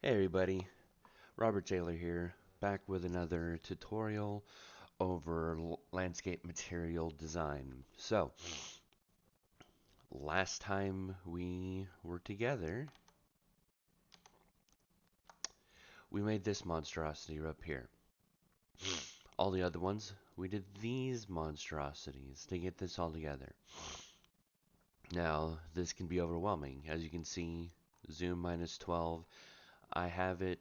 Hey everybody, Robert Taylor here, back with another tutorial over landscape material design. So, last time we were together, we made this monstrosity up here. All the other ones, we did these monstrosities to get this all together. Now, this can be overwhelming. As you can see, zoom minus 12, I have it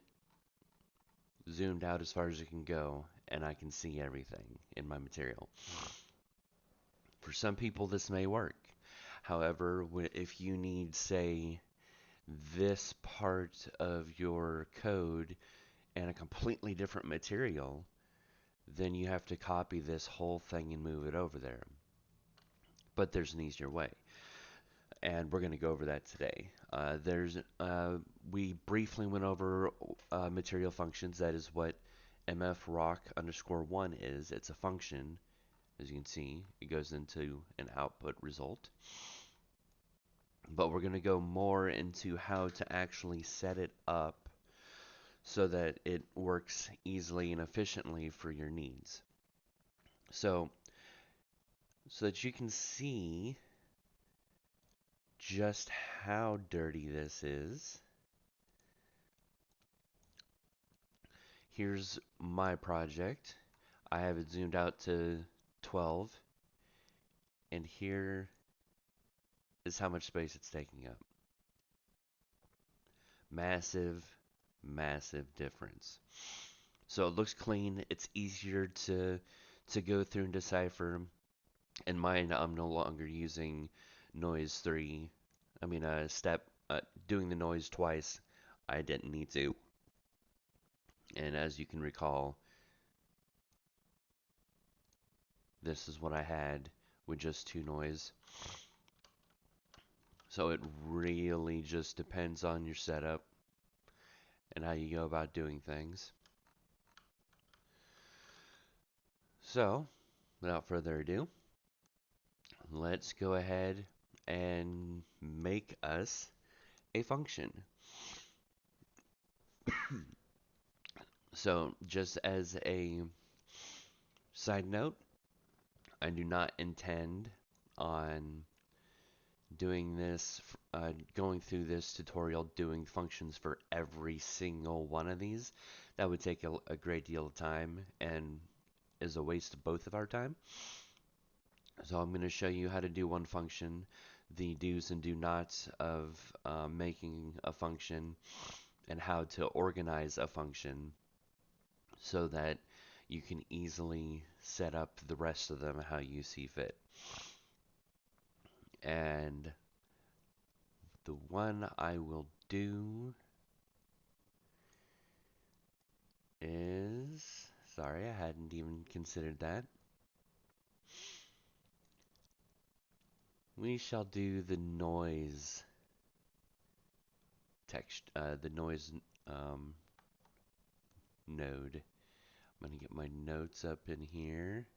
zoomed out as far as it can go, and I can see everything in my material. For some people, this may work. However, if you need, say, this part of your code and a completely different material, then you have to copy this whole thing and move it over there. But there's an easier way, and we're going to go over that today. We briefly went over material functions. That is what mfrock_1 is. It's a function. As you can see, it goes into an output result. But we're going to go more into how to actually set it up so that it works easily and efficiently for your needs. So that you can see just how dirty this is, here's my project. I have it zoomed out to 12, and here is how much space it's taking up. Massive, massive difference. So it looks clean. It's easier to go through and decipher. In mine, I'm no longer using noise 3. Doing the noise twice. I didn't need to. And as you can recall, this is what I had with just 2 noise. So it really just depends on your setup and how you go about doing things. So, without further ado, let's go ahead and make us a function. So, just as a side note, I do not intend on doing this, going through this tutorial, doing functions for every single one of these. That would take a great deal of time and is a waste of both of our time. So I'm going to show you how to do one function, the do's and do nots of making a function, and how to organize a function so that you can easily set up the rest of them how you see fit. And the one I will do is, sorry, I hadn't even considered that. We shall do the noise text, the noise node. I'm going to get my notes up in here.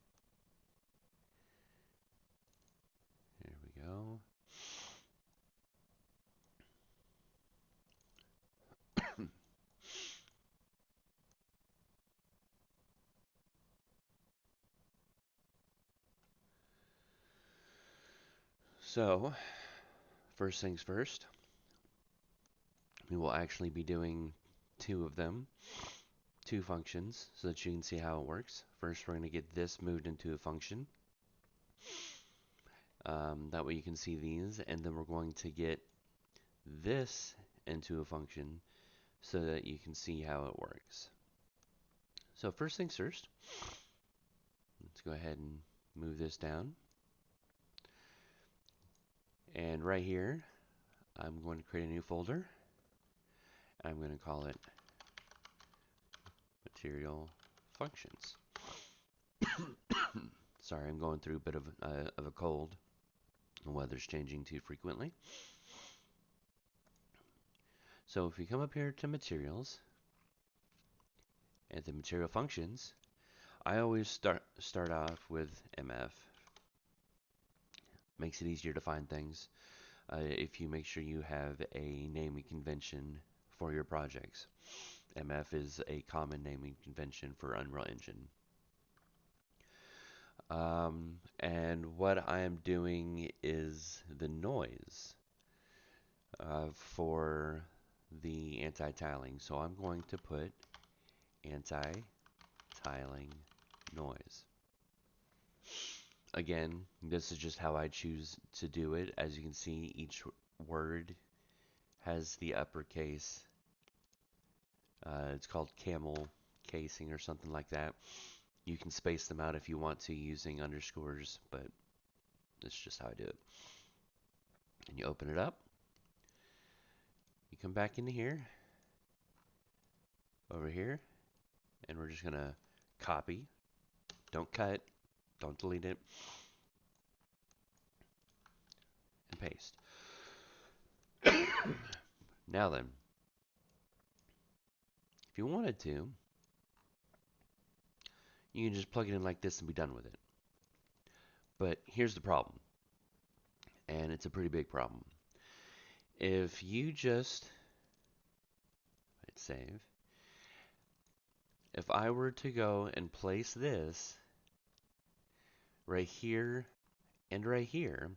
There we go. So, first things first, we will actually be doing 2 of them, 2 functions, so that you can see how it works. First, we're going to get this moved into a function. That way you can see these, and then we're going to get this into a function so that you can see how it works. So first things first, let's go ahead and move this down. And right here, I'm going to create a new folder. I'm going to call it material functions. Sorry, I'm going through a bit of a cold. The weather's changing too frequently. So if we come up here to materials, and the material functions, I always start off with MF. Makes it easier to find things if you make sure you have a naming convention for your projects. MF is a common naming convention for Unreal Engine. And what I am doing is the noise for the anti-tiling. So I'm going to put anti-tiling noise. Again, this is just how I choose to do it. As you can see, each word has the uppercase. It's called camel casing or something like that. You can space them out if you want to using underscores, but that's just how I do it. And you open it up. You come back into here, over here, and we're just gonna copy. Don't cut, don't delete it, and paste. Now then, if you wanted to, you can just plug it in like this and be done with it. But here's the problem, and it's a pretty big problem. If you just hit save, if I were to go and place this right here and right here,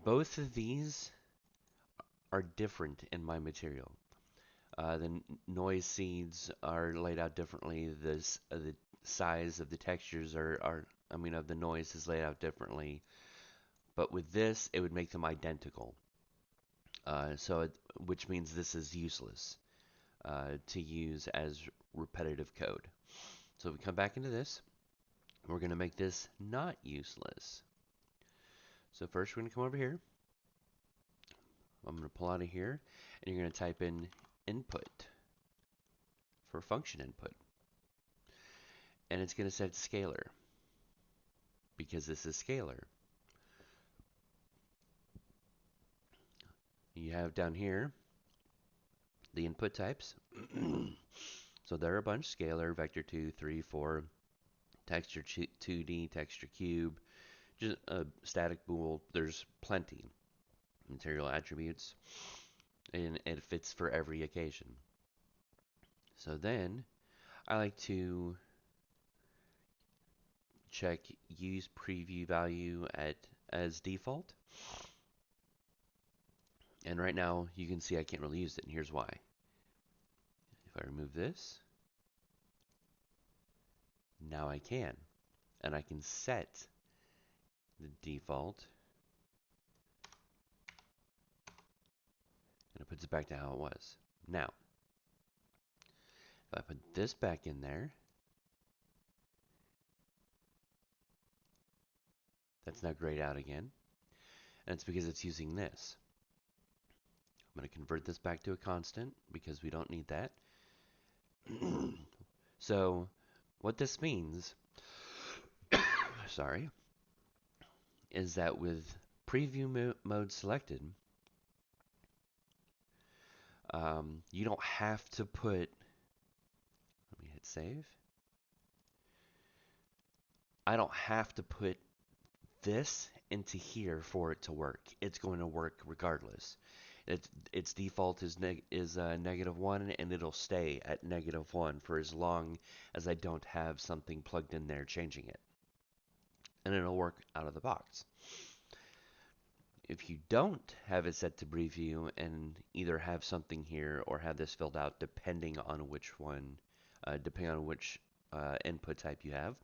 both of these are different in my material. The noise seeds are laid out differently. The size of the textures of the noise is laid out differently. But with this, it would make them identical. Which means this is useless to use as repetitive code. So if we come back into this, we're going to make this not useless. So first we're going to come over here. I'm going to pull out of here, and you're going to type in input for function input. And it's going to set scalar because this is scalar. You have down here the input types. So there are a bunch: scalar, vector 2, 3, 4, texture 2D, texture cube, just a static bool. There's plenty. Material attributes, and it fits for every occasion. So then I like to check use preview value as default. And right now you can see I can't really use it, and here's why. If I remove this, now I can. And I can set the default, and it puts it back to how it was. Now, if I put this back in there, that's now grayed out again. And it's because it's using this. I'm going to convert this back to a constant because we don't need that. So what this means, sorry, is that with preview mode selected, you don't have to put, let me hit save. I don't have to put this into here for it to work. It's going to work regardless. Its default is -1, and it'll stay at -1 for as long as I don't have something plugged in there changing it. And it'll work out of the box. If you don't have it set to preview and either have something here or have this filled out depending on which one, depending on which input type you have,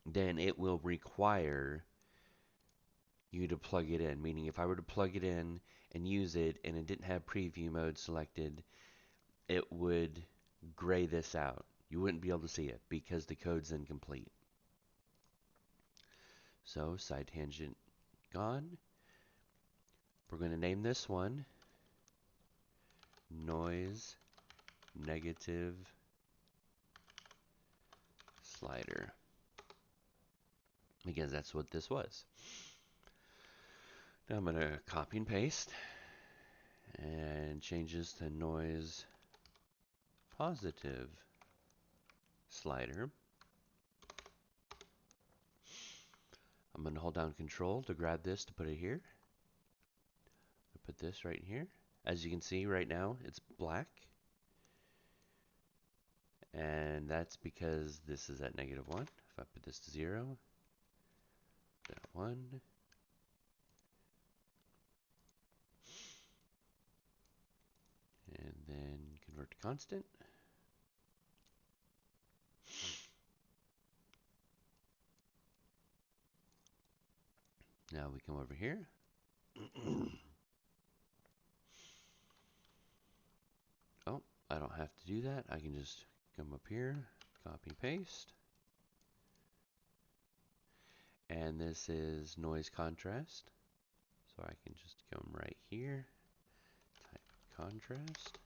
then it will require you to plug it in. Meaning if I were to plug it in and use it and it didn't have preview mode selected, it would gray this out. You wouldn't be able to see it because the code's incomplete. So side tangent gone. We're going to name this one noise negative slider because that's what this was. Now I'm going to copy and paste and change this to noise positive slider. I'm going to hold down Control to grab this to put it here. Put this right here, As you can see right now, it's black. And that's because this is at -1. If I put this to 0, then 1, and then convert to constant. Now we come over here. Oh, I don't have to do that. I can just come up here, copy, paste. And this is noise contrast. So I can just come right here, type contrast.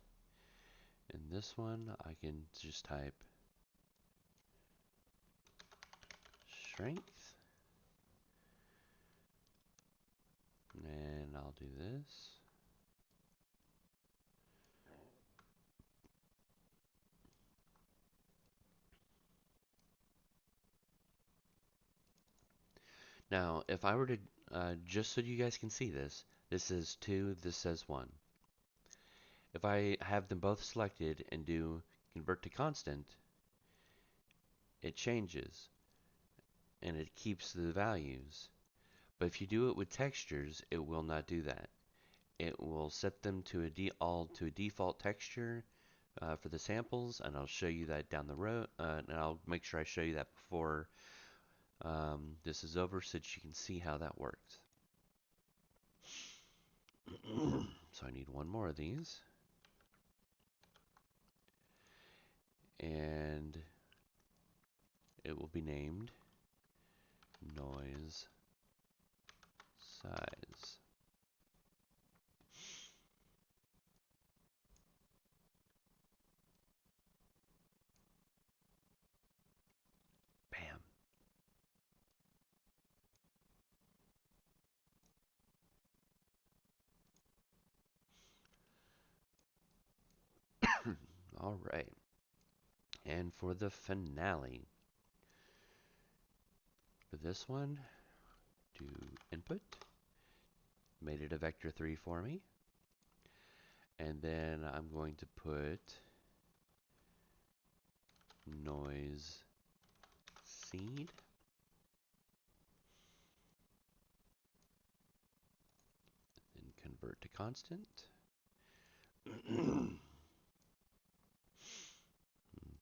In this one, I can just type strength. And I'll do this. Now, if I were to, just so you guys can see this, this says 2, this says 1. If I have them both selected and do convert to constant, it changes and it keeps the values. But if you do it with textures, it will not do that. It will set them to a default texture for the samples, and I'll show you that down the road, and I'll make sure I show you that before this is over so that you can see how that works. So I need one more of these. And it will be named noise size. Bam. All right. And for the finale, for this one, do input, made it a vector 3 for me. And then I'm going to put noise seed. Then convert to constant.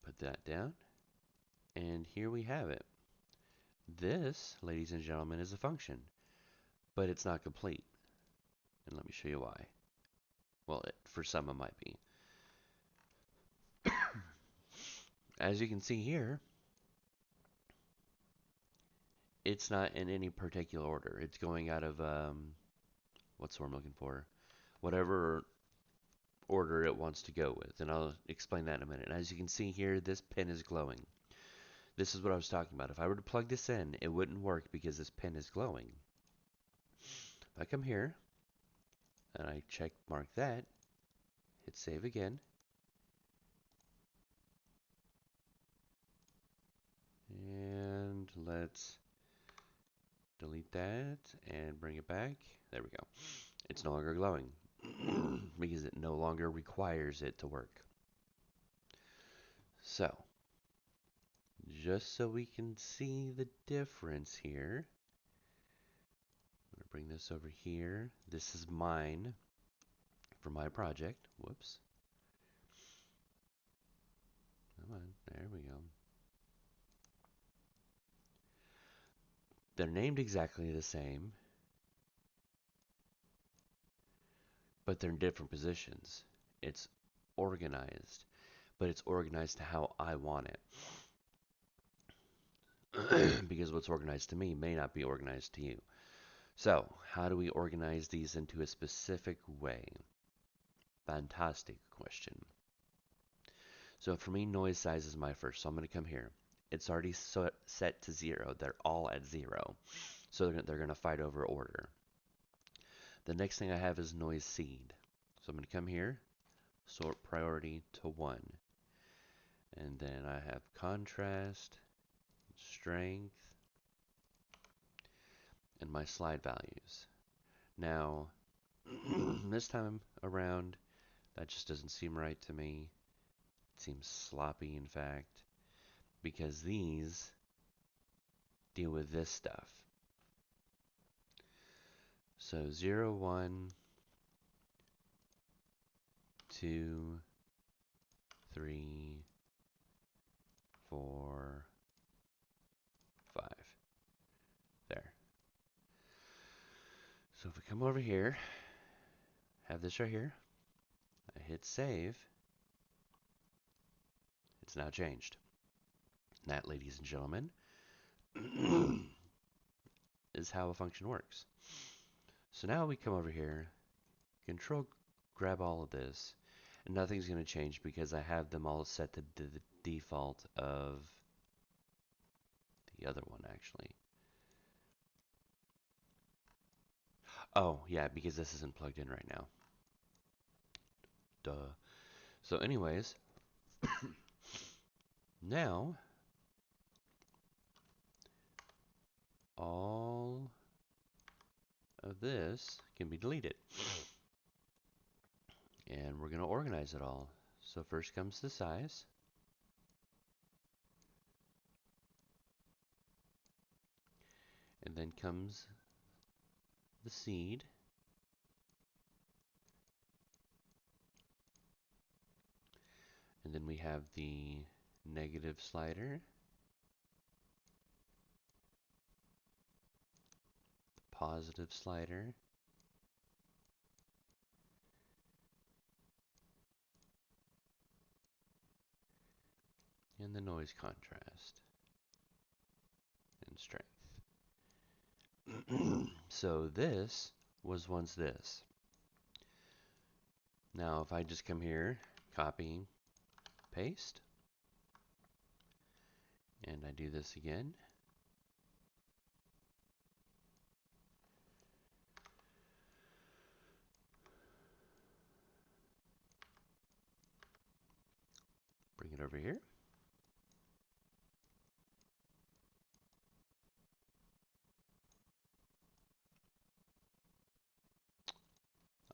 Put that down. And here we have it. This, ladies and gentlemen, is a function, but it's not complete. And let me show you why. Well, for some it might be. As you can see here, it's not in any particular order. It's going out of, what's the word I'm looking for? Whatever order it wants to go with. And I'll explain that in a minute. And as you can see here, this pin is glowing. This is what I was talking about. If I were to plug this in, it wouldn't work because this pin is glowing. If I come here, and I check mark that, hit save again. And let's delete that and bring it back. There we go. It's no longer glowing because it no longer requires it to work. So, just so we can see the difference here, I'm going to bring this over here. This is mine for my project. Whoops. Come on, there we go. They're named exactly the same, but they're in different positions. It's organized, but it's organized to how I want it. Because what's organized to me may not be organized to you. So, how do we organize these into a specific way? Fantastic question. So for me, noise size is my first. So I'm going to come here. It's already set to 0. They're all at 0. So they're going to fight over order. The next thing I have is noise seed. So I'm going to come here, sort priority to 1. And then I have contrast, strength, and my slide values. Now, This time around, that just doesn't seem right to me. It seems sloppy, in fact, because these deal with this stuff. So 0, 1, 2, 3, 4, 5. There. So if we come over here, have this right here, I hit save, it's now changed. And that, ladies and gentlemen, is how a function works. So now we come over here, control grab all of this, and nothing's going to change because I have them all set to the default of the other one, actually. Oh, yeah, because this isn't plugged in right now. Duh. So anyways, now all of this can be deleted. And we're going to organize it all. So first comes the size. And then comes the seed. And then we have the negative slider, the positive slider, and the noise contrast and strength. So this was once this. Now if I just come here, copy, paste, and I do this again, bring it over here,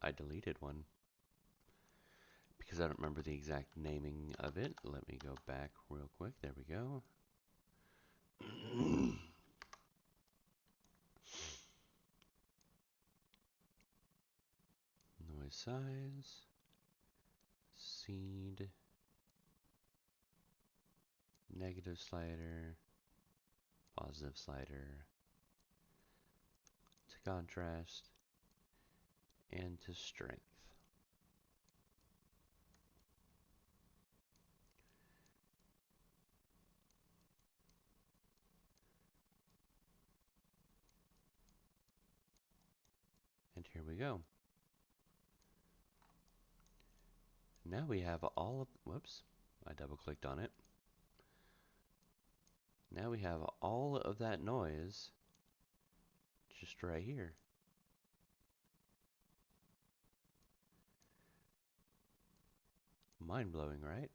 I deleted one because I don't remember the exact naming of it. Let me go back real quick. There we go. Noise size, seed, negative slider, positive slider, to contrast, and to strength. And here we go. Now we have all of, whoops, I double clicked on it. Now we have all of that noise just right here. Mind blowing, right?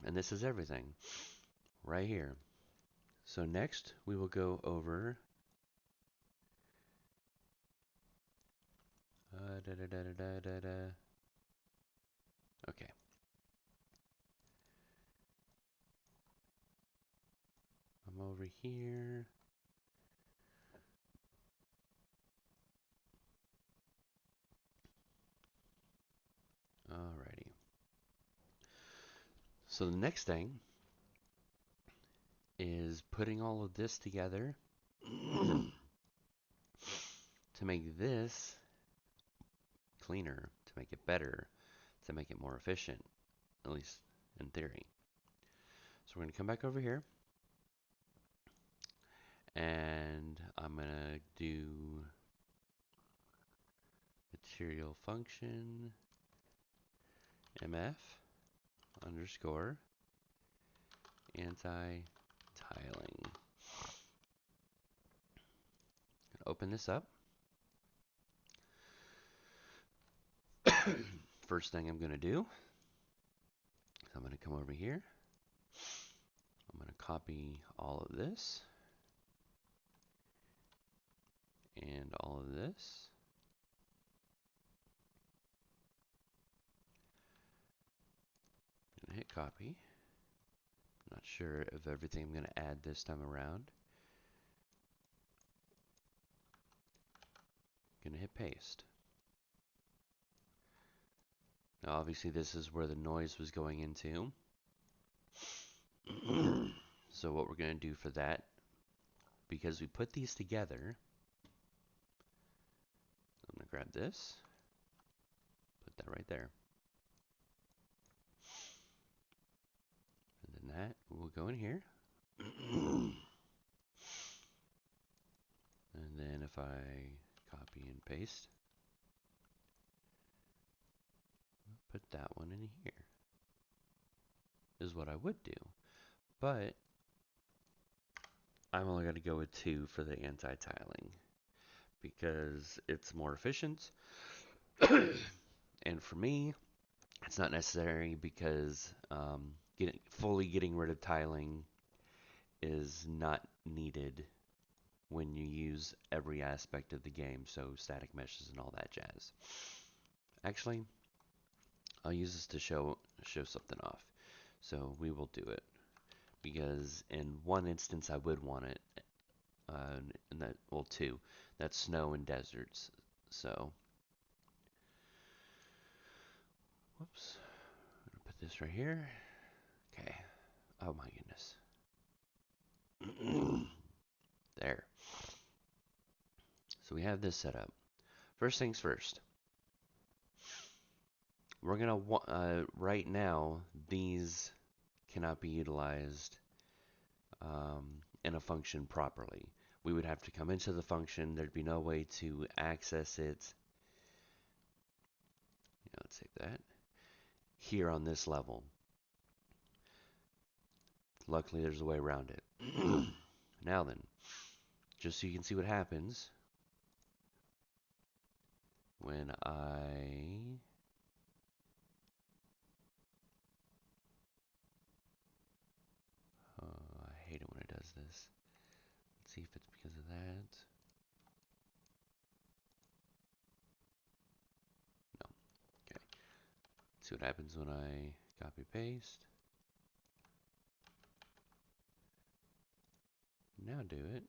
And this is everything right here. So next we will go over okay. I'm over here. Alrighty. So the next thing is putting all of this together to make this cleaner, to make it better, to make it more efficient, at least in theory. So we're going to come back over here, and I'm going to do material function mf underscore anti-tiling. Open this up. First thing I'm going to do is I'm going to come over here. I'm going to copy all of this and all of this. Gonna hit copy. Not sure of everything I'm gonna add this time around. Gonna hit paste. Now obviously this is where the noise was going into. So what we're gonna do for that, because we put these together, I'm gonna grab this, put that right there. And then that will go in here. And then if I copy and paste, put that one in here, is what I would do. But I'm only going to go with 2 for the anti-tiling because it's more efficient. And for me, it's not necessary because fully getting rid of tiling is not needed when you use every aspect of the game, so static meshes and all that jazz. Actually, I'll use this to show something off. So we will do it because in one instance I would want it, and that, well, 2. That's snow and deserts. So, whoops. I'm gonna put this right here. Okay. Oh my goodness. There. So we have this set up. First things first. We're gonna right now these cannot be utilized in a function properly. We would have to come into the function. There'd be no way to access it. Yeah, let's save that. Here on this level. Luckily, there's a way around it. Now then, just so you can see what happens when I hate it when it does this. Let's see if it's because of that. No. Okay. Let's see what happens when I copy paste. Now do it.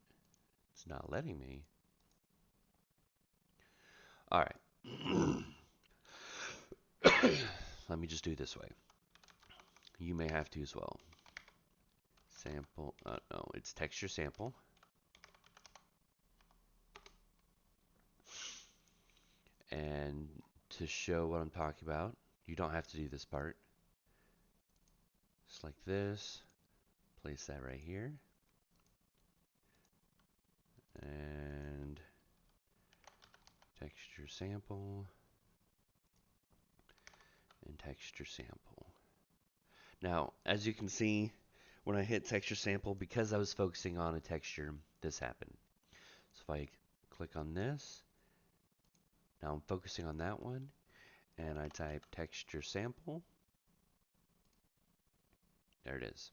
It's not letting me. All right. Let me just do it this way. You may have to as well. Sample, no, it's texture sample. And to show what I'm talking about, you don't have to do this part. Just like this. Place that right here. And texture sample. And texture sample. Now, as you can see, when I hit texture sample, because I was focusing on a texture, this happened. So if I click on this, now I'm focusing on that one, and I type texture sample. There it is.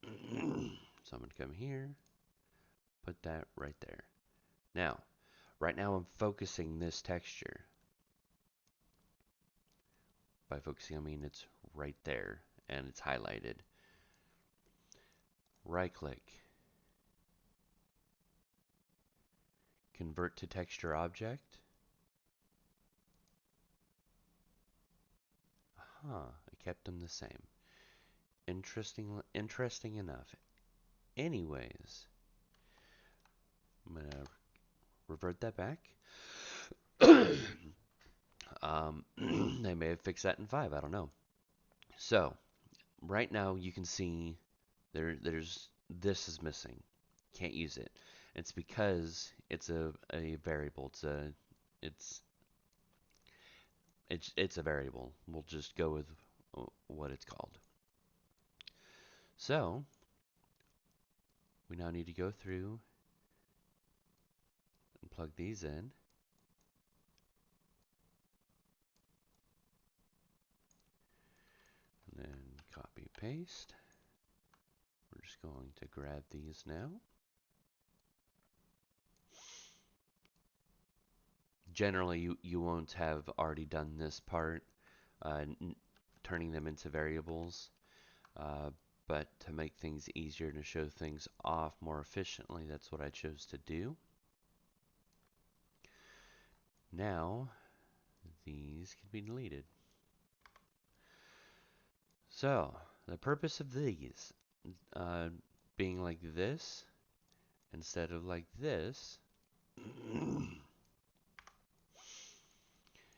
So I'm going to come here, put that right there. Now, right now I'm focusing this texture. By focusing, I mean it's right there, and it's highlighted. Right click. Convert to texture object. Aha, I kept them the same. Interesting enough. Anyways, I'm going to revert that back. They may have fixed that in 5, I don't know. So, right now you can see there's this is missing. Can't use it. It's because it's a variable. It's a variable. We'll just go with what it's called. So, we now need to go through and plug these in. And then copy paste. We're just going to grab these now. Generally, you won't have already done this part, turning them into variables. Uh, but to make things easier to show things off more efficiently, that's what I chose to do. Now, these can be deleted. So, the purpose of these being like this instead of like this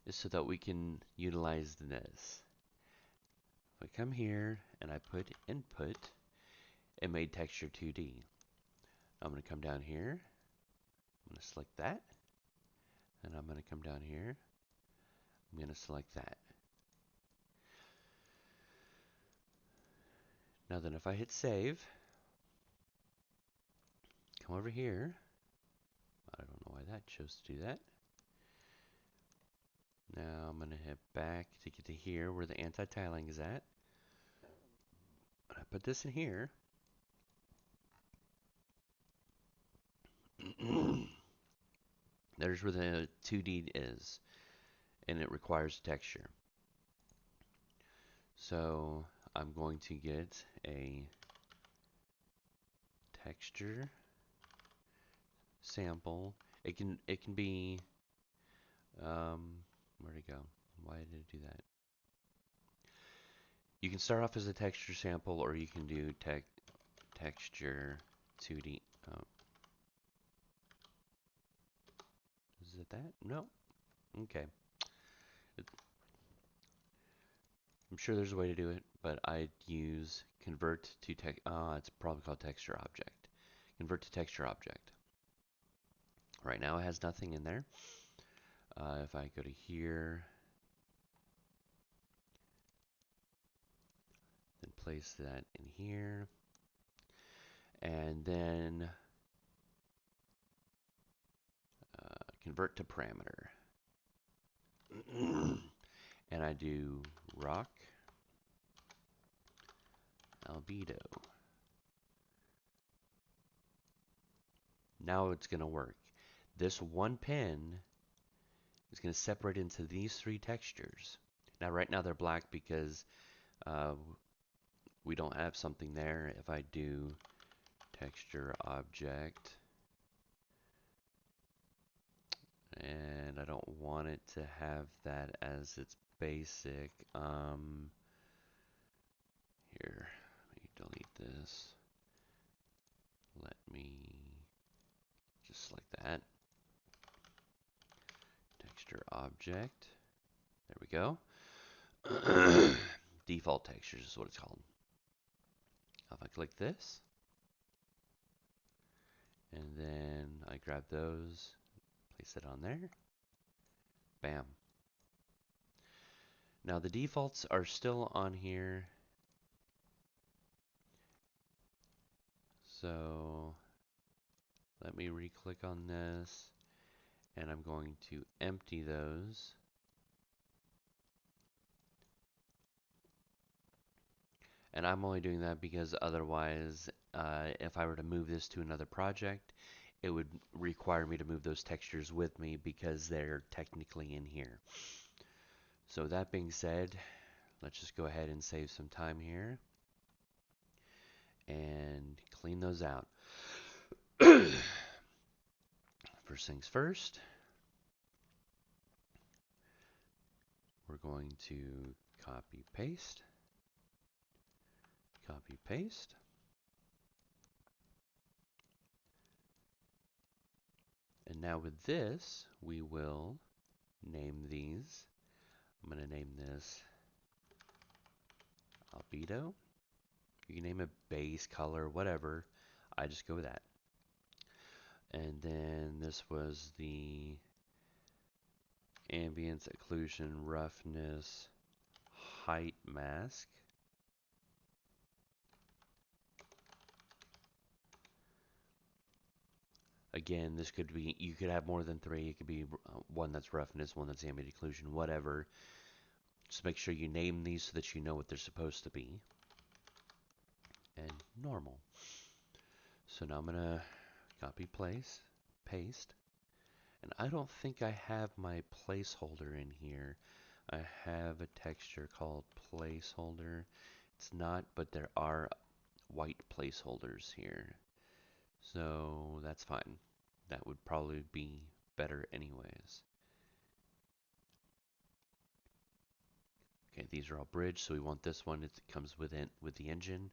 is so that we can utilize this. If I come here and I put input, it made texture 2D. I'm going to come down here. I'm going to select that. And I'm going to come down here. I'm going to select that. Now then, if I hit save, come over here. I don't know why that chose to do that. Now I'm going to hit back to get to here where the anti-tiling is at. I put this in here. There's where the 2D is, and it requires texture. So I'm going to get a texture sample. It can be where'd it go? Why did it do that? You can start off as a texture sample, or you can do texture 2D. Oh. Is it that? No. Okay. I'm sure there's a way to do it, but I'd use convert to text. It's probably called texture object. Convert to texture object. Right now it has nothing in there. If I go to here, then place that in here, and then convert to parameter. And I do rock albedo. Now it's going to work. This one pin is going to separate into these three textures. Now right now they're black because we don't have something there. If I do texture object, and I don't want it to have that as its basic, here, let me delete this. Let me just select that. Texture object. There we go. Default textures is what it's called. If I click this, and then I grab those, place it on there, bam. Now the defaults are still on here, so let me re-click on this, and I'm going to empty those. And I'm only doing that because otherwise, if I were to move this to another project, it would require me to move those textures with me because they're technically in here. So that being said, let's just go ahead and save some time here and clean those out. First things first, we're going to copy paste. Copy paste. And now with this, we will name these. I'm going to name this albedo. You can name it base, color, whatever. I just go with that. And then this was the ambience, occlusion, roughness, height mask. Again, this could be, you could have more than three. It could be one that's roughness, one that's ambient occlusion, whatever. Just make sure you name these so that you know what they're supposed to be. And normal. So now I'm going to copy, paste. And I don't think I have my placeholder in here. I have a texture called placeholder. It's not, but there are white placeholders here. So that's fine. That would probably be better anyways. Okay, these are all bridged, so we want this one. It comes with the engine.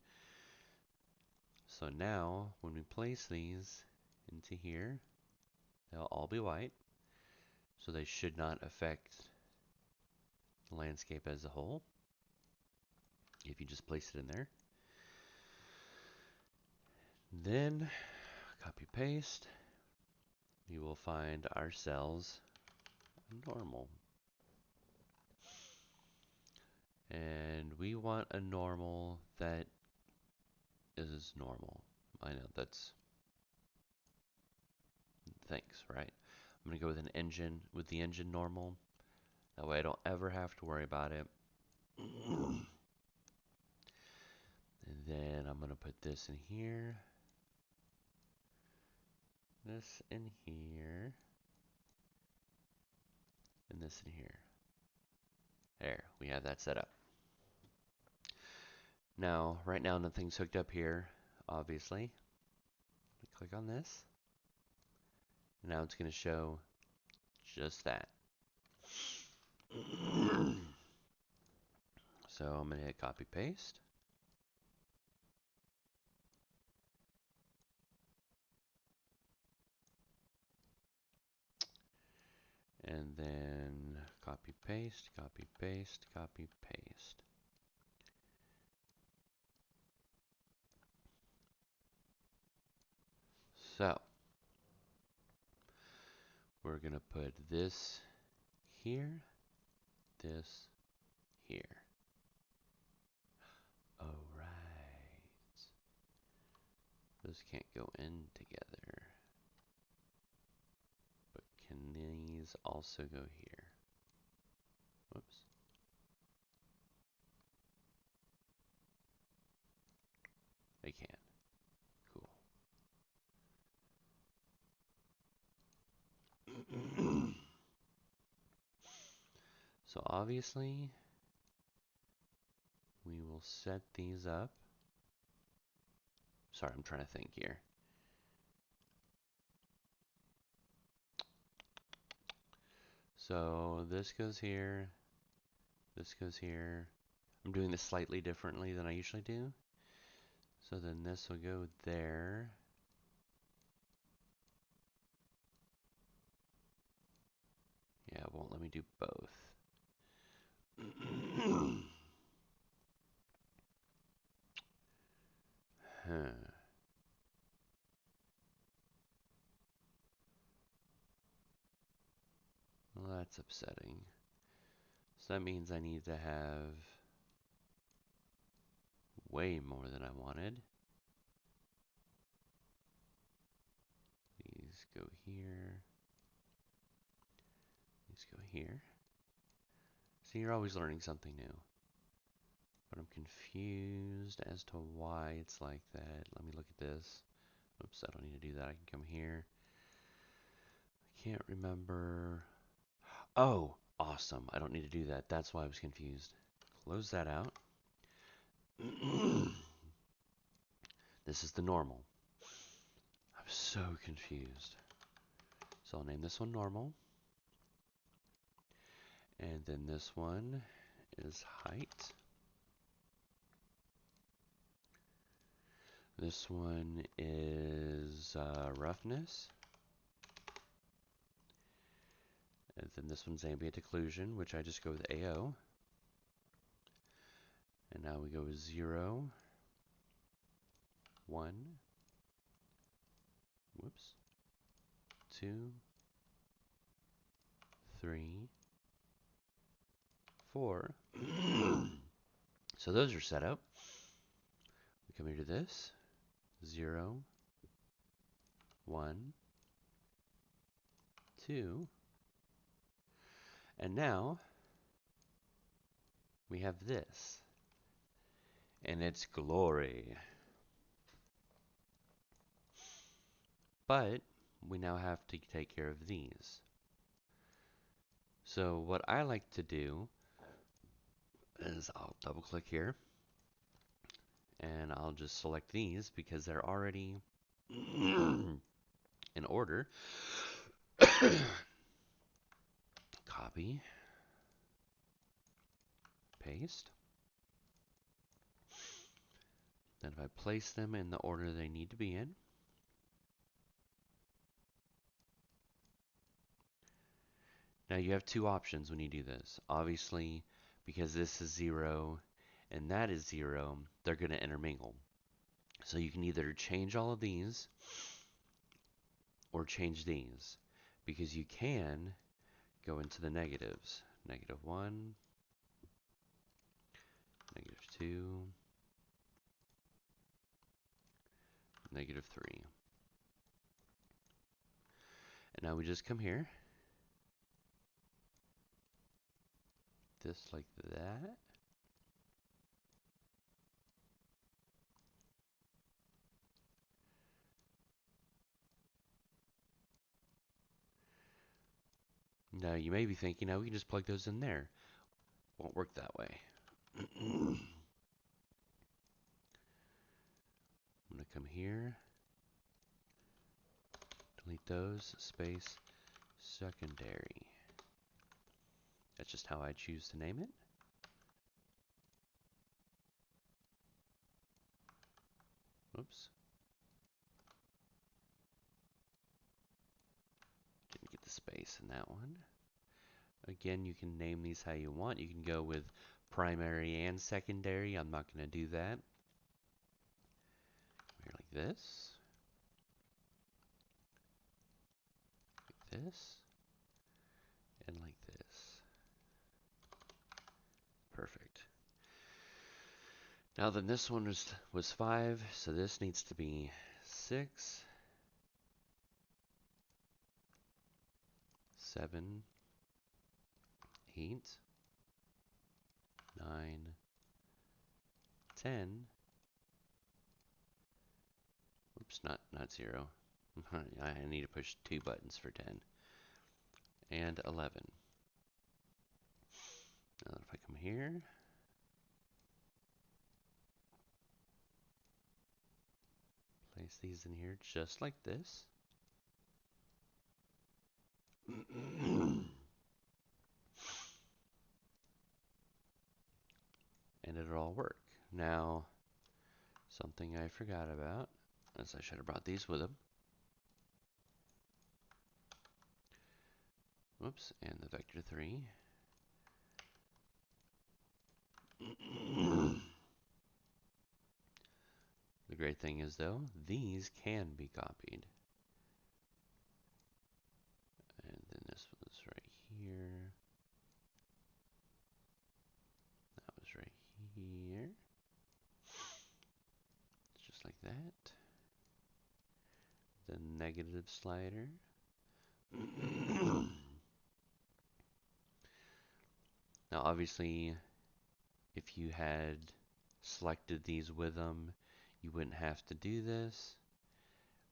So now, when we place these into here, they'll all be white. So they should not affect the landscape as a whole if you just place it in there. Then, copy paste, we will find ourselves normal. And we want a normal that is normal. I know that's thanks, right? I'm gonna go with the engine normal. That way I don't ever have to worry about it. And then I'm gonna put this in here. This in here. And this in here. There, we have that set up. Now, right now nothing's hooked up here, obviously. Click on this. Now it's going to show just that. So I'm going to hit copy paste. And then copy paste, copy paste, copy paste. So we're going to put this here, this here. Oh, right. Those can't go in together. But can these also go here? Whoops. They can. Cool. So obviously, we will set these up. Sorry, I'm trying to think here. So this goes here, this goes here. I'm doing this slightly differently than I usually do. So then this will go there. Yeah, it won't let me do both. Huh. Well, that's upsetting. So that means I need to have way more than I wanted. These go here. These go here. See, you're always learning something new. But I'm confused as to why it's like that. Let me look at this. Oops, I don't need to do that. I can come here. I can't remember. Oh, awesome. I don't need to do that. That's why I was confused. Close that out. This is the normal. I'm so confused. So I'll name this one normal. And then this one is height. This one is roughness. And then this one's ambient occlusion, which I just go with AO. And now we go with 0, 1, whoops, 2, 3, 4. So those are set up. We come here to this, 0, 1, 2. And now we have this. And its glory. But we now have to take care of these. So what I like to do is I'll double click here and I'll just select these because they're already in order. Copy, paste. Then if I place them in the order they need to be in, now you have two options when you do this. Obviously, because this is 0 and that is 0, they're going to intermingle. So you can either change all of these or change these, because you can go into the negatives. -1, -2, -3. And now we just come here, this like that. Now you may be thinking, now we can just plug those in there. Won't work that way. I'm gonna come here, delete those, space, secondary. That's just how I choose to name it. Oops. Didn't get the space in that one. Again, you can name these how you want. You can go with primary and secondary. I'm not going to do that. Here like this. Like this. And like this. Perfect. Now then, this one was 5, so this needs to be 6, 7, 8, 9, 10. Oops, not 0. I need to push 2 buttons for 10. And 11. Now if I come here, place these in here just like this. And it'll all work. Now, something I forgot about, as I should have brought these with them. Whoops, and the vector 3. The great thing is, though, these can be copied. And then this was right here. That was right here. Just like that. The negative slider. Now, obviously, if you had selected these with them, you wouldn't have to do this.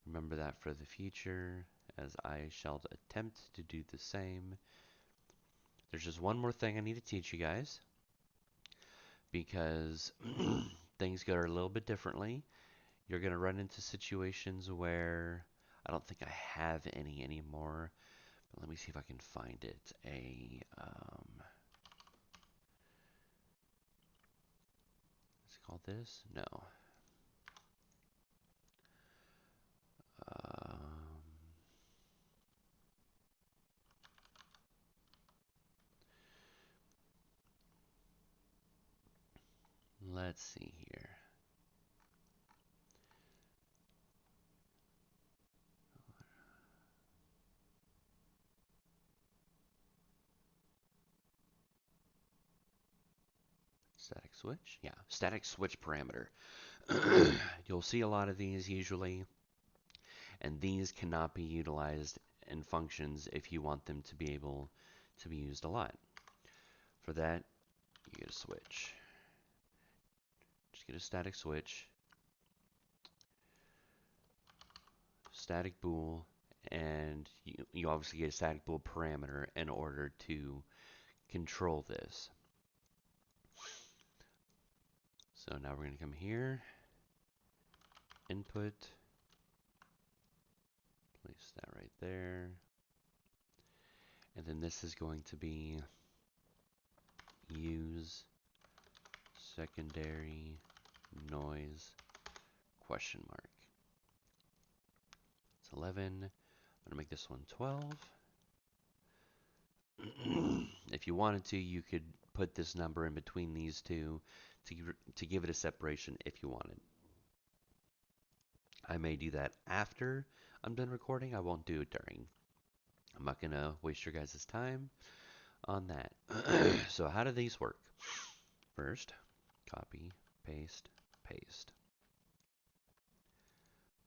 Remember that for the future, as I shall attempt to do the same. There's just one more thing I need to teach you guys, because things go a little bit differently. You're going to run into situations where I don't think I have any anymore. But let me see if I can find it. Is it called this? No. Let's see here. Static switch? Yeah, static switch parameter. You'll see a lot of these usually, and these cannot be utilized in functions if you want them to be able to be used a lot. For that, you get a switch. Just get a static switch, static bool, and you obviously get a staticable parameter in order to control this. So now we're going to come here, input, place that right there, and then this is going to be use secondary noise question mark. It's 11. I'm going to make this one 12. If you wanted to, you could put this number in between these two to give it a separation if you wanted. I may do that after I'm done recording. I won't do it during. I'm not going to waste your guys' time on that. So how do these work? First, copy, paste, paste.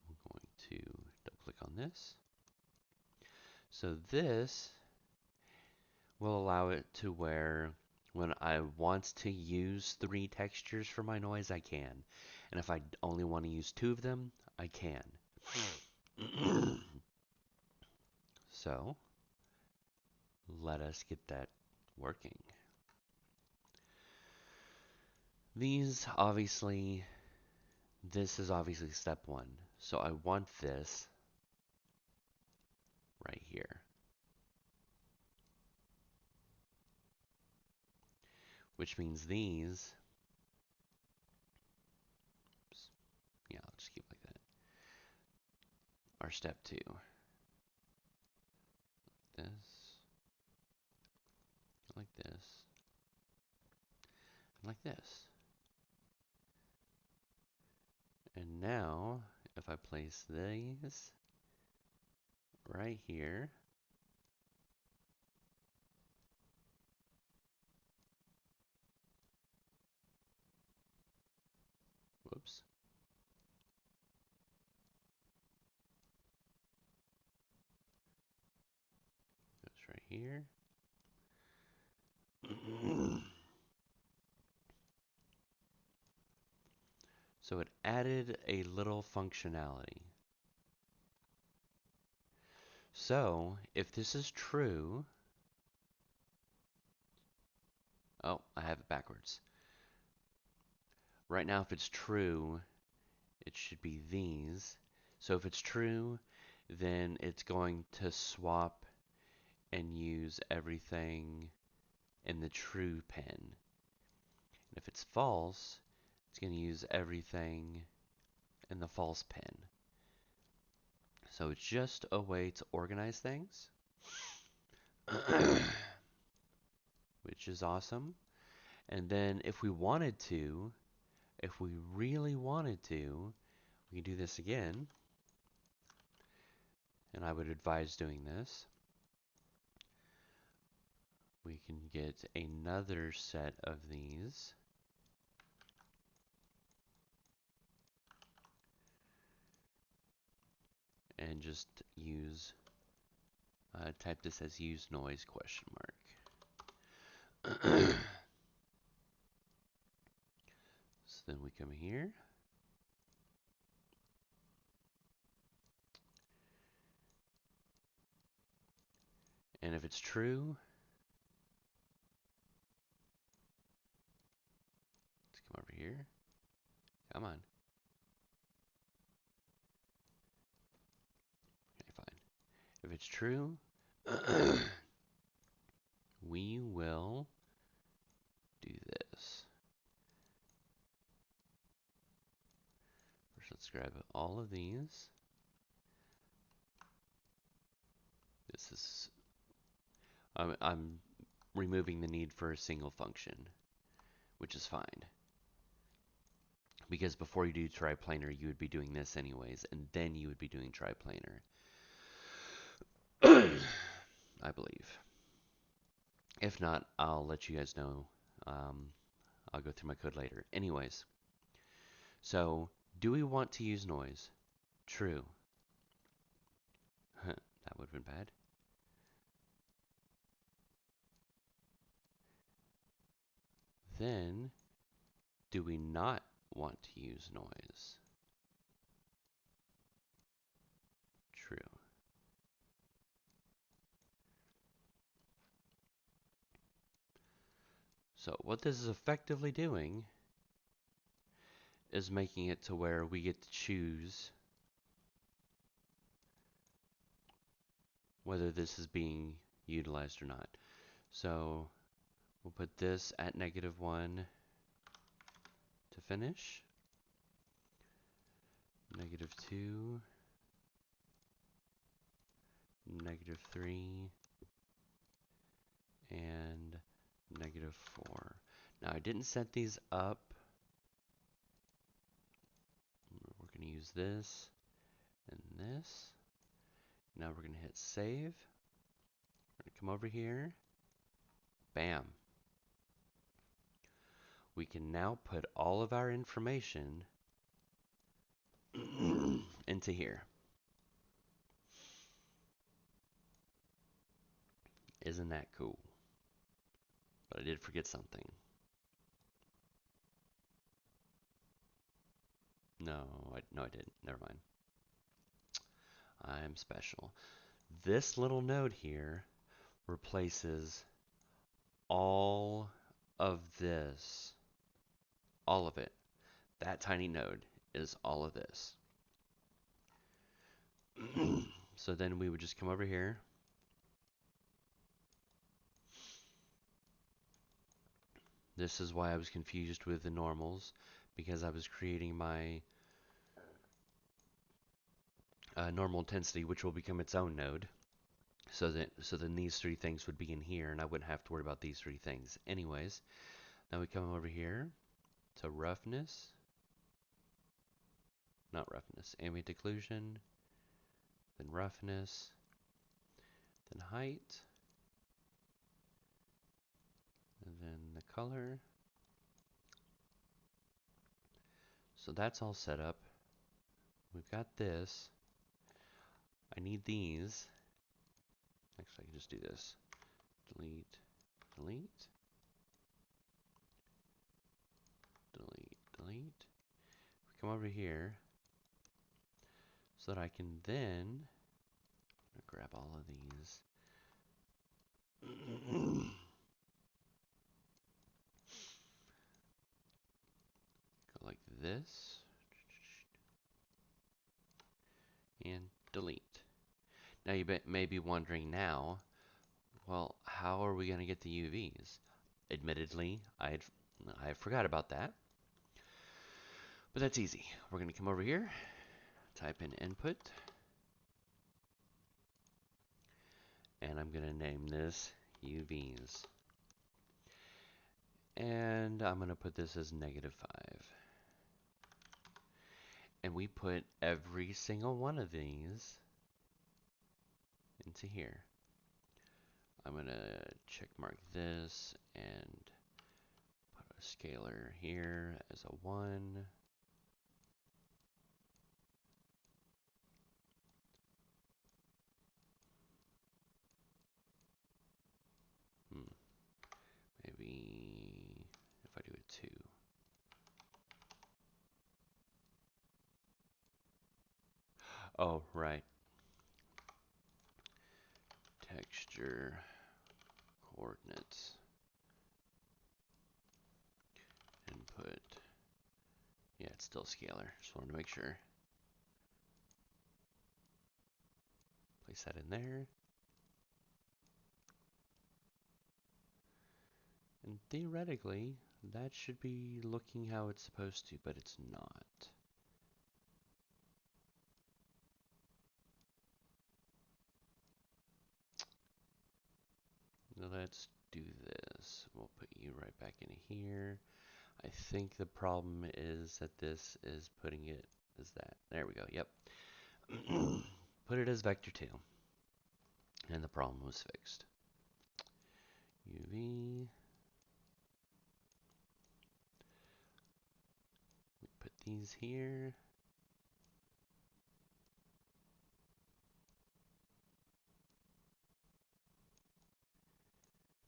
I'm going to double click on this. So this will allow it to where when I want to use 3 textures for my noise, I can. And if I only want to use 2 of them, I can. So let us get that working. These obviously, this is obviously step 1. So I want this right here. Which means these, oops, yeah, I'll just keep it like that, are step 2. This, like this, and like this. And now, if I place these right here, whoops, goes right here. So it added a little functionality. So if this is true, oh, I have it backwards. Right now, if it's true, it should be these. So if it's true, then it's going to swap and use everything in the true pen. And if it's false, it's going to use everything in the false pen. So it's just a way to organize things, which is awesome. And then if we wanted to, if we really wanted to, we can do this again. And I would advise doing this. We can get another set of these. And just use, type this as use noise question mark. So then we come here. And if it's true, let's come over here. Come on. Okay, fine. If it's true, we will do this. First, let's grab all of these. This is, I'm removing the need for a single function, which is fine. Because before you do triplanar, you would be doing this anyways, and then you would be doing triplanar. I believe. If not, I'll let you guys know. I'll go through my code later. Anyways, so do we want to use noise? True. That would have been bad. Then, do we not want to use noise? True. So what this is effectively doing is making it to where we get to choose whether this is being utilized or not. So we'll put this at -1 to finish, -2, -3, and -4. Now I didn't set these up. We're going to use this and this. Now we're going to hit save. We're going to come over here. Bam. We can now put all of our information into here. Isn't that cool? But I did forget something. No, I didn't. Never mind. I'm special. This little node here replaces all of this. All of it. That tiny node is all of this. So then we would just come over here. This is why I was confused with the normals, because I was creating my normal intensity, which will become its own node. So then these three things would be in here, and I wouldn't have to worry about these three things. Anyways, now we come over here to roughness. Not roughness, ambient occlusion, then roughness, then height, and then the color. So that's all set up. We've got this. I need these. Actually, I can just do this. Delete, delete, delete, delete. We come over here so that I can then grab all of these. Go like this. And delete. Now you may be wondering now, well, how are we going to get the UVs? Admittedly, I forgot about that. But that's easy. We're going to come over here, type in input, and I'm going to name this UVs. And I'm going to put this as -5. And we put every single one of these into here. I'm going to check mark this and put a scalar here as a 1. Maybe if I do a 2. Oh, right. Texture coordinates. Input. Yeah, it's still scalar. Just wanted to make sure. Place that in there. And theoretically, that should be looking how it's supposed to, but it's not. Now let's do this. We'll put you right back in here. I think the problem is that this is putting it as that. There we go. Yep. Put it as vector 2. And the problem was fixed. UV. We put these here.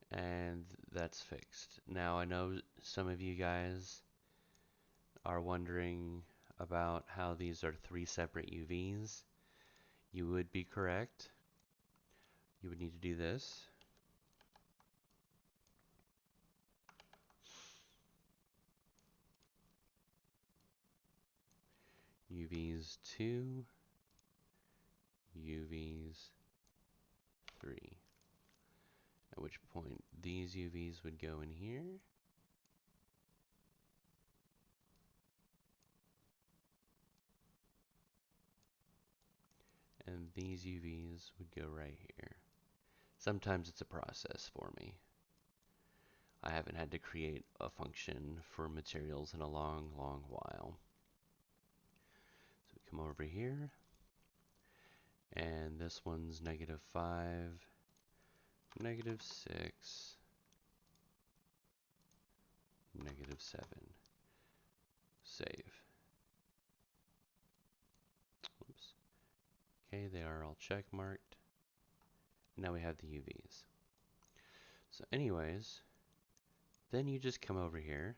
And that's fixed. Now I know some of you guys are wondering about how these are 3 separate UVs. You would be correct. You would need to do this. UVs 2, UVs 3. At which point these UVs would go in here. And these UVs would go right here. Sometimes it's a process for me. I haven't had to create a function for materials in a long, long while. So we come over here, and this one's -5, -6, -7. Save. Oops. Okay, they are all check marked. Now we have the UVs. So anyways, then you just come over here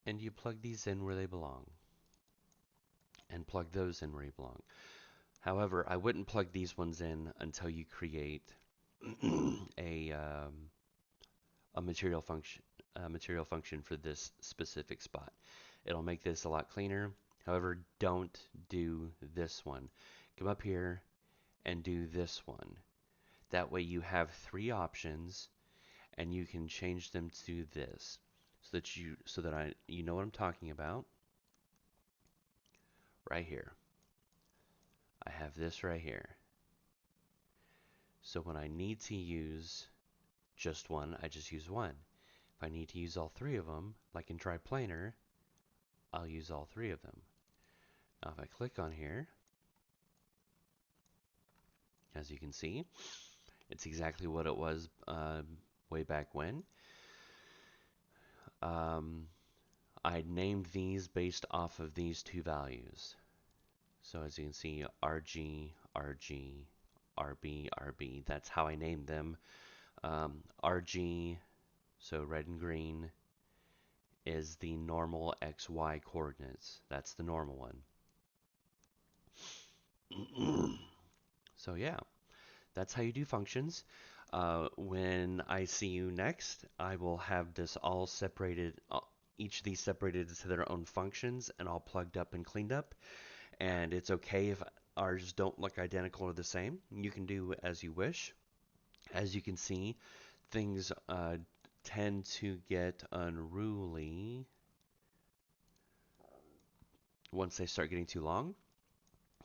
and you plug these in where they belong. And plug those in where they belong. However, I wouldn't plug these ones in until you create a material function for this specific spot. It'll make this a lot cleaner. However, don't do this one. Come up here and do this one. That way you have 3 options and you can change them to this so that you know what I'm talking about. Right here. I have this right here. So when I need to use just one, I just use one. If I need to use all 3 of them, like in triplanar, I'll use all 3 of them. Now if I click on here, as you can see, it's exactly what it was way back when. I named these based off of these 2 values. So as you can see, RG, RG, RB, RB. That's how I named them. RG, so red and green, is the normal XY coordinates. That's the normal one. So yeah, that's how you do functions. When I see you next, I will have this all separated, each of these separated into their own functions and all plugged up and cleaned up. And it's okay if ours don't look identical or the same. You can do as you wish. As you can see, things tend to get unruly once they start getting too long.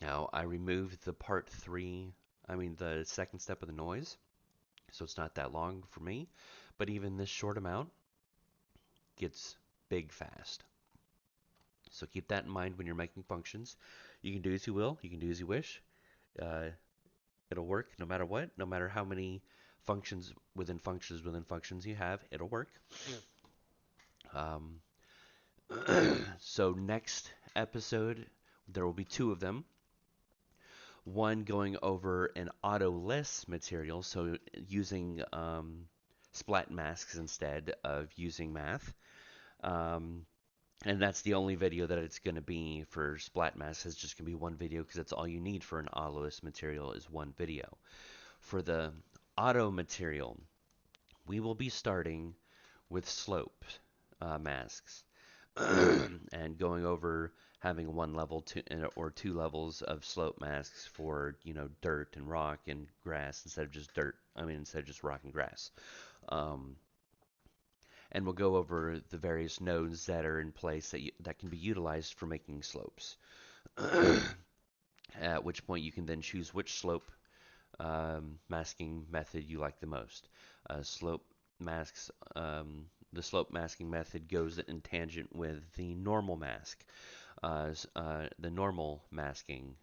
Now, I removed the the second step of the noise, so it's not that long for me, but even this short amount gets big fast. So keep that in mind when you're making functions. You can do as you will, you can do as you wish. It'll work no matter what, no matter how many functions within functions you have, it'll work. So next episode, there will be 2 of them. One going over an auto-less material, so using splat masks instead of using math. And that's the only video that it's going to be for splat masks. It's just going to be one video because that's all you need for an auto-less material is one video. For the auto material, we will be starting with slope masks and going over having 1 level or 2 levels of slope masks for dirt and rock and grass instead of just rock and grass. And we'll go over the various nodes that are in place that can be utilized for making slopes. At which point you can then choose which slope masking method you like the most. Slope masks. The slope masking method goes in tangent with the normal mask, the normal masking,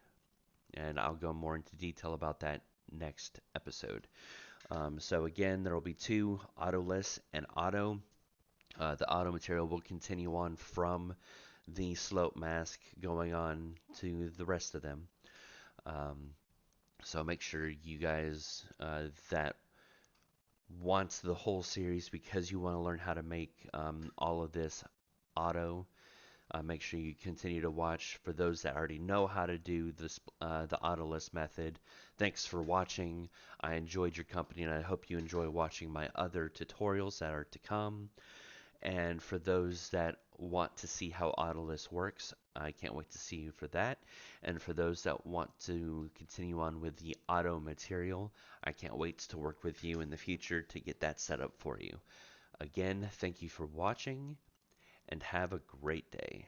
and I'll go more into detail about that next episode. So again, there will be 2, autoless and auto. The auto material will continue on from the slope mask going on to the rest of them. So make sure you guys that wants the whole series because you want to learn how to make all of this auto. Make sure you continue to watch. For those that already know how to do this, the autoless method, thanks for watching. I enjoyed your company and I hope you enjoy watching my other tutorials that are to come. And for those that want to see how autoless works, I can't wait to see you for that. And for those that want to continue on with the auto material, I can't wait to work with you in the future to get that set up for you. Again, thank you for watching and have a great day.